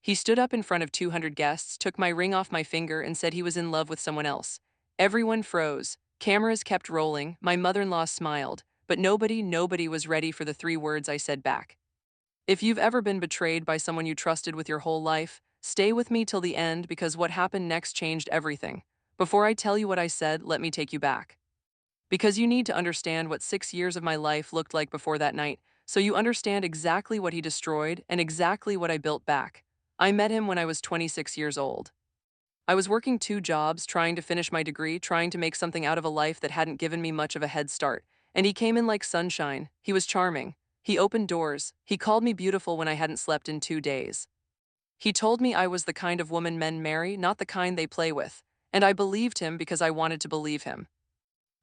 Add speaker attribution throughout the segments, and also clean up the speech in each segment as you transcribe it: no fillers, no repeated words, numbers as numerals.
Speaker 1: He stood up in front of 200 guests, took my ring off my finger, and said he was in love with someone else. Everyone froze. Cameras kept rolling. My mother-in-law smiled, but nobody was ready for the 3 words I said back. If you've ever been betrayed by someone you trusted with your whole life, stay with me till the end because what happened next changed everything. Before I tell you what I said, let me take you back. Because you need to understand what 6 years of my life looked like before that night, so you understand exactly what he destroyed and exactly what I built back. I met him when I was 26 years old. I was working 2 jobs, trying to finish my degree, trying to make something out of a life that hadn't given me much of a head start. And he came in like sunshine. He was charming. He opened doors. He called me beautiful when I hadn't slept in 2 days. He told me I was the kind of woman men marry, not the kind they play with. And I believed him because I wanted to believe him.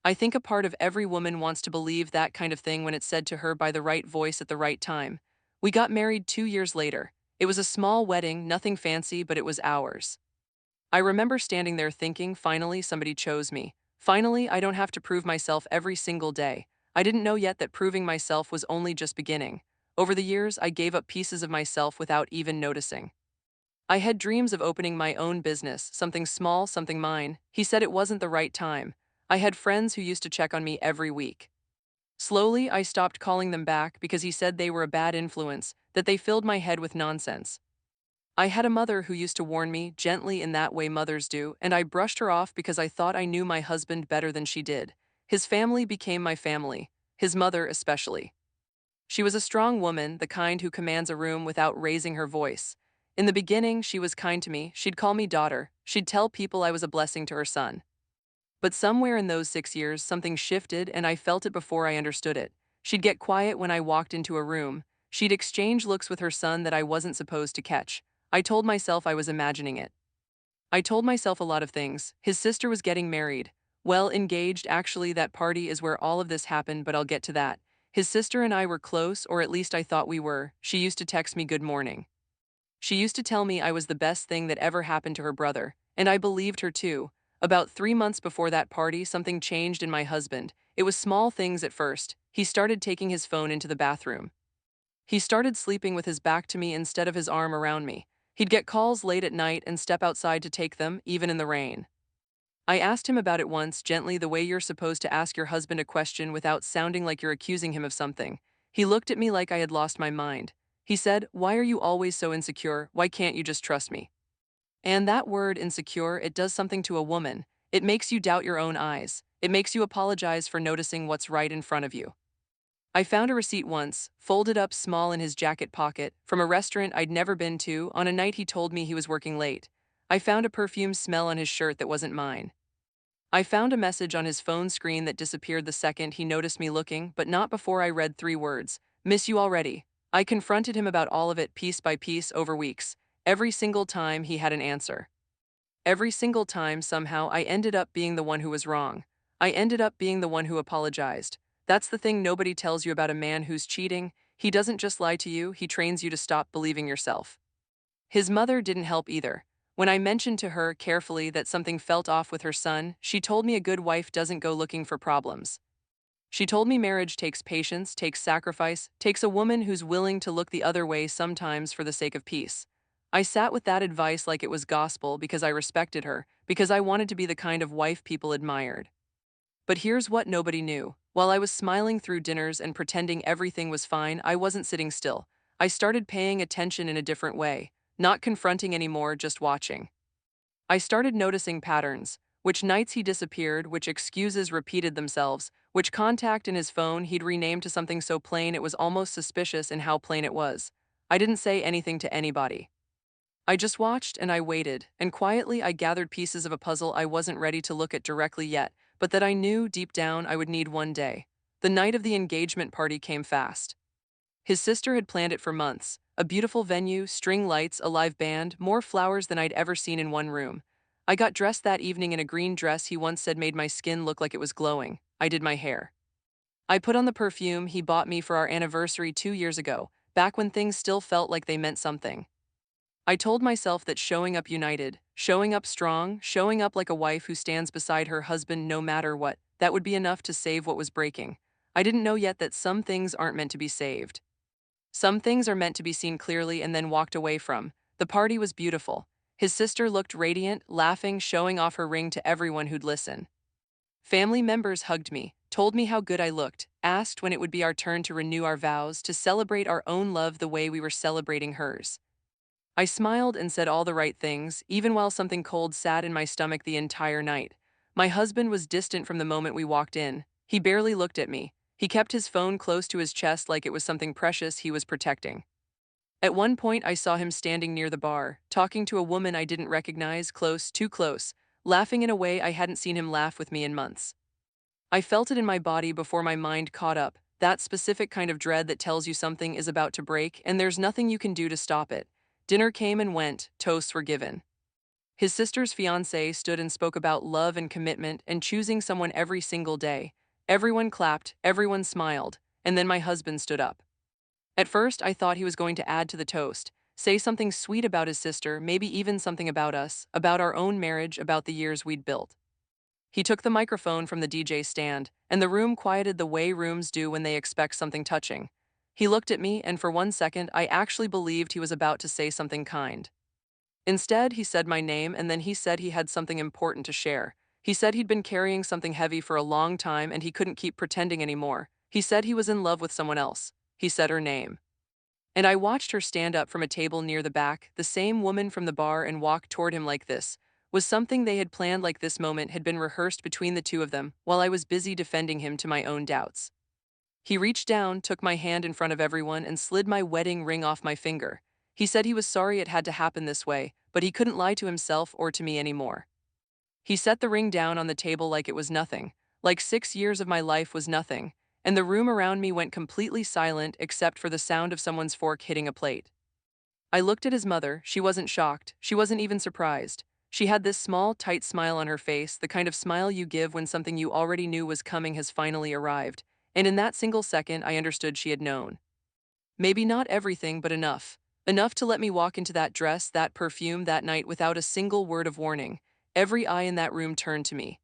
Speaker 1: I think a part of every woman wants to believe that kind of thing when it's said to her by the right voice at the right time. We got married 2 years later. It was a small wedding, nothing fancy, but it was ours. I remember standing there thinking, finally, somebody chose me. Finally, I don't have to prove myself every single day. I didn't know yet that proving myself was only just beginning. Over the years, I gave up pieces of myself without even noticing. I had dreams of opening my own business, something small, something mine. He said it wasn't the right time. I had friends who used to check on me every week. Slowly, I stopped calling them back because he said they were a bad influence, that they filled my head with nonsense. I had a mother who used to warn me, gently in that way mothers do, and I brushed her off because I thought I knew my husband better than she did. His family became my family, his mother especially. She was a strong woman, the kind who commands a room without raising her voice. In the beginning, she was kind to me. She'd call me daughter. She'd tell people I was a blessing to her son. But somewhere in those 6 years, something shifted, and I felt it before I understood it. She'd get quiet when I walked into a room. She'd exchange looks with her son that I wasn't supposed to catch. I told myself I was imagining it. I told myself a lot of things. His sister was getting married. Well, engaged, actually, that party is where all of this happened, but I'll get to that. His sister and I were close, or at least I thought we were. She used to text me good morning. She used to tell me I was the best thing that ever happened to her brother, and I believed her too. About 3 months before that party, something changed in my husband. It was small things at first. He started taking his phone into the bathroom. He started sleeping with his back to me instead of his arm around me. He'd get calls late at night and step outside to take them, even in the rain. I asked him about it once, gently, the way you're supposed to ask your husband a question without sounding like you're accusing him of something. He looked at me like I had lost my mind. He said, "Why are you always so insecure? Why can't you just trust me?" And that word, insecure, it does something to a woman. It makes you doubt your own eyes. It makes you apologize for noticing what's right in front of you. I found a receipt once, folded up small in his jacket pocket, from a restaurant I'd never been to on a night he told me he was working late. I found a perfume smell on his shirt that wasn't mine. I found a message on his phone screen that disappeared the second he noticed me looking, but not before I read 3 words. Miss you already. I confronted him about all of it piece by piece over weeks. Every single time he had an answer. Every single time, somehow, I ended up being the one who was wrong. I ended up being the one who apologized. That's the thing nobody tells you about a man who's cheating. He doesn't just lie to you, he trains you to stop believing yourself. His mother didn't help either. When I mentioned to her carefully that something felt off with her son, she told me a good wife doesn't go looking for problems. She told me marriage takes patience, takes sacrifice, takes a woman who's willing to look the other way sometimes for the sake of peace. I sat with that advice like it was gospel because I respected her, because I wanted to be the kind of wife people admired. But here's what nobody knew. While I was smiling through dinners and pretending everything was fine, I wasn't sitting still. I started paying attention in a different way, not confronting anymore, just watching. I started noticing patterns, which nights he disappeared, which excuses repeated themselves, which contact in his phone he'd renamed to something so plain it was almost suspicious in how plain it was. I didn't say anything to anybody. I just watched and I waited, and quietly I gathered pieces of a puzzle I wasn't ready to look at directly yet, but that I knew deep down I would need one day. The night of the engagement party came fast. His sister had planned it for months. A beautiful venue, string lights, a live band, more flowers than I'd ever seen in one room. I got dressed that evening in a green dress he once said made my skin look like it was glowing. I did my hair. I put on the perfume he bought me for our anniversary 2 years ago, back when things still felt like they meant something. I told myself that showing up united, showing up strong, showing up like a wife who stands beside her husband no matter what, that would be enough to save what was breaking. I didn't know yet that some things aren't meant to be saved. Some things are meant to be seen clearly and then walked away from. The party was beautiful. His sister looked radiant, laughing, showing off her ring to everyone who'd listen. Family members hugged me, told me how good I looked, asked when it would be our turn to renew our vows, to celebrate our own love the way we were celebrating hers. I smiled and said all the right things, even while something cold sat in my stomach the entire night. My husband was distant from the moment we walked in. He barely looked at me. He kept his phone close to his chest like it was something precious he was protecting. At one point, I saw him standing near the bar, talking to a woman I didn't recognize, close, too close, laughing in a way I hadn't seen him laugh with me in months. I felt it in my body before my mind caught up, that specific kind of dread that tells you something is about to break and there's nothing you can do to stop it. Dinner came and went, toasts were given. His sister's fiancé stood and spoke about love and commitment and choosing someone every single day. Everyone clapped, everyone smiled, and then my husband stood up. At first, I thought he was going to add to the toast, say something sweet about his sister, maybe even something about us, about our own marriage, about the years we'd built. He took the microphone from the DJ stand, and the room quieted the way rooms do when they expect something touching. He looked at me, and for 1 second, I actually believed he was about to say something kind. Instead, he said my name, and then he said he had something important to share. He said he'd been carrying something heavy for a long time and he couldn't keep pretending anymore. He said he was in love with someone else. He said her name. And I watched her stand up from a table near the back, the same woman from the bar, and walk toward him like this. Was something they had planned, like this moment had been rehearsed between the two of them, while I was busy defending him to my own doubts. He reached down, took my hand in front of everyone, and slid my wedding ring off my finger. He said he was sorry it had to happen this way, but he couldn't lie to himself or to me anymore. He set the ring down on the table like it was nothing, like 6 years of my life was nothing, and the room around me went completely silent except for the sound of someone's fork hitting a plate. I looked at his mother. She wasn't shocked. She wasn't even surprised. She had this small, tight smile on her face, the kind of smile you give when something you already knew was coming has finally arrived. And in that single second, I understood she had known. Maybe not everything, but enough. Enough to let me walk into that dress, that perfume, that night without a single word of warning. Every eye in that room turned to me.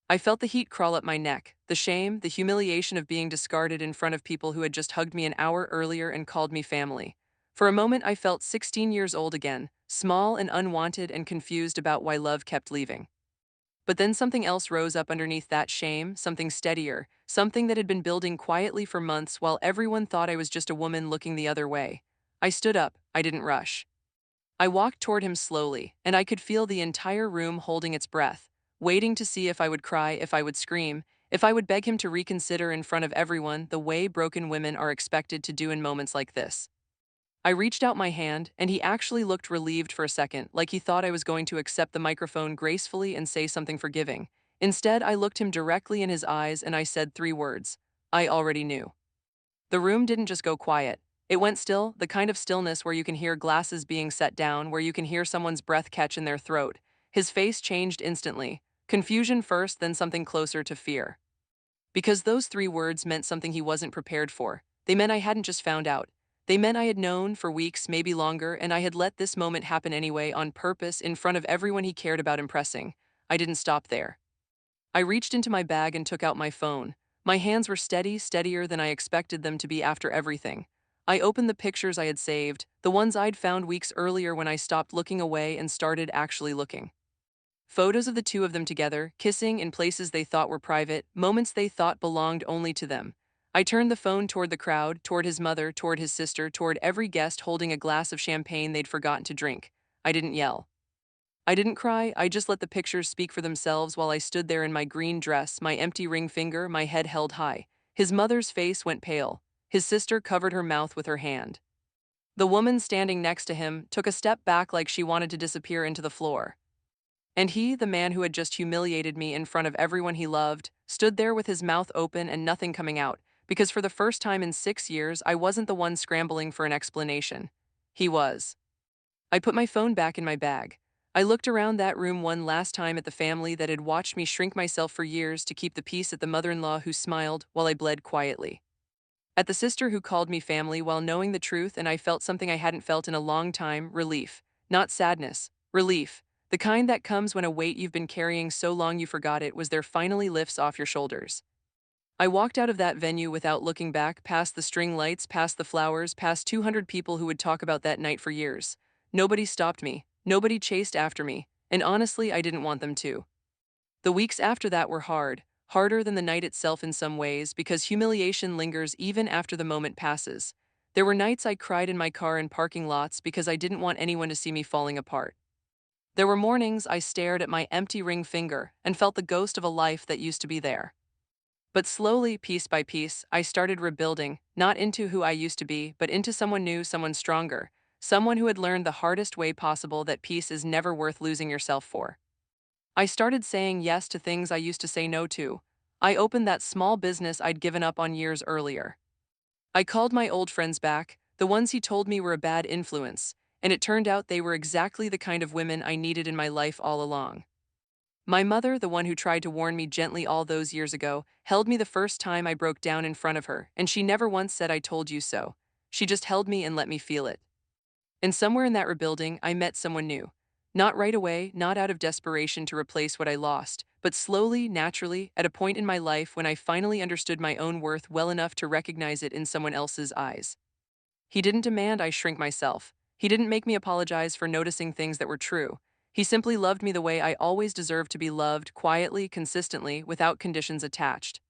Speaker 1: I felt the heat crawl up my neck, the shame, the humiliation of being discarded in front of people who had just hugged me an hour earlier and called me family. For a moment, I felt 16 years old again, small and unwanted and confused about why love kept leaving. But then something else rose up underneath that shame, something steadier, something that had been building quietly for months while everyone thought I was just a woman looking the other way. I stood up, I didn't rush. I walked toward him slowly, and I could feel the entire room holding its breath, waiting to see if I would cry, if I would scream, if I would beg him to reconsider in front of everyone the way broken women are expected to do in moments like this. I reached out my hand, and he actually looked relieved for a second, like he thought I was going to accept the microphone gracefully and say something forgiving. Instead, I looked him directly in his eyes and I said 3 words. I already knew. The room didn't just go quiet. It went still, the kind of stillness where you can hear glasses being set down, where you can hear someone's breath catch in their throat. His face changed instantly. Confusion first, then something closer to fear. Because those 3 words meant something he wasn't prepared for. They meant I hadn't just found out. They meant I had known for weeks, maybe longer, and I had let this moment happen anyway, on purpose, in front of everyone he cared about impressing. I didn't stop there. I reached into my bag and took out my phone. My hands were steady, steadier than I expected them to be after everything. I opened the pictures I had saved, the ones I'd found weeks earlier when I stopped looking away and started actually looking. Photos of the two of them together, kissing in places they thought were private, moments they thought belonged only to them. I turned the phone toward the crowd, toward his mother, toward his sister, toward every guest holding a glass of champagne they'd forgotten to drink. I didn't yell. I didn't cry, I just let the pictures speak for themselves while I stood there in my green dress, my empty ring finger, my head held high. His mother's face went pale. His sister covered her mouth with her hand. The woman standing next to him took a step back like she wanted to disappear into the floor. And he, the man who had just humiliated me in front of everyone he loved, stood there with his mouth open and nothing coming out, because for the first time in 6 years, I wasn't the one scrambling for an explanation. He was. I put my phone back in my bag. I looked around that room one last time at the family that had watched me shrink myself for years to keep the peace, at the mother-in-law who smiled while I bled quietly, at the sister who called me family while knowing the truth, and I felt something I hadn't felt in a long time, relief. Not sadness, relief. The kind that comes when a weight you've been carrying so long you forgot it was there finally lifts off your shoulders. I walked out of that venue without looking back, past the string lights, past the flowers, past 200 people who would talk about that night for years. Nobody stopped me, nobody chased after me, and honestly, I didn't want them to. The weeks after that were hard, harder than the night itself in some ways because humiliation lingers even after the moment passes. There were nights I cried in my car in parking lots because I didn't want anyone to see me falling apart. There were mornings I stared at my empty ring finger and felt the ghost of a life that used to be there. But slowly, piece by piece, I started rebuilding, not into who I used to be, but into someone new, someone stronger, someone who had learned the hardest way possible that peace is never worth losing yourself for. I started saying yes to things I used to say no to. I opened that small business I'd given up on years earlier. I called my old friends back, the ones he told me were a bad influence, and it turned out they were exactly the kind of women I needed in my life all along. My mother, the one who tried to warn me gently all those years ago, held me the first time I broke down in front of her, and she never once said I told you so. She just held me and let me feel it. And somewhere in that rebuilding, I met someone new. Not right away, not out of desperation to replace what I lost, but slowly, naturally, at a point in my life when I finally understood my own worth well enough to recognize it in someone else's eyes. He didn't demand I shrink myself. He didn't make me apologize for noticing things that were true. He simply loved me the way I always deserved to be loved, quietly, consistently, without conditions attached.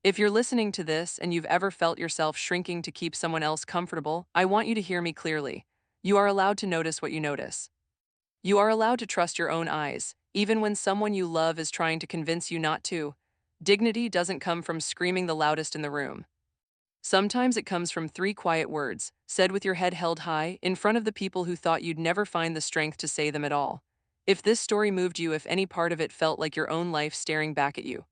Speaker 1: If you're listening to this and you've ever felt yourself shrinking to keep someone else comfortable, I want you to hear me clearly. You are allowed to notice what you notice. You are allowed to trust your own eyes, even when someone you love is trying to convince you not to. Dignity doesn't come from screaming the loudest in the room. Sometimes it comes from three quiet words, said with your head held high, in front of the people who thought you'd never find the strength to say them at all. If this story moved you, if any part of it felt like your own life staring back at you,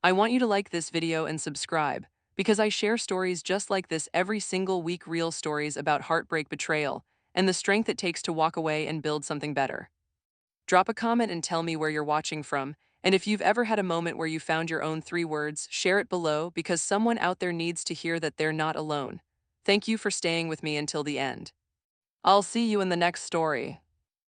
Speaker 1: I want you to like this video and subscribe, because I share stories just like this every single week, real stories about heartbreak, betrayal, and the strength it takes to walk away and build something better. Drop a comment and tell me where you're watching from, and if you've ever had a moment where you found your own three words, share it below because someone out there needs to hear that they're not alone. Thank you for staying with me until the end. I'll see you in the next story.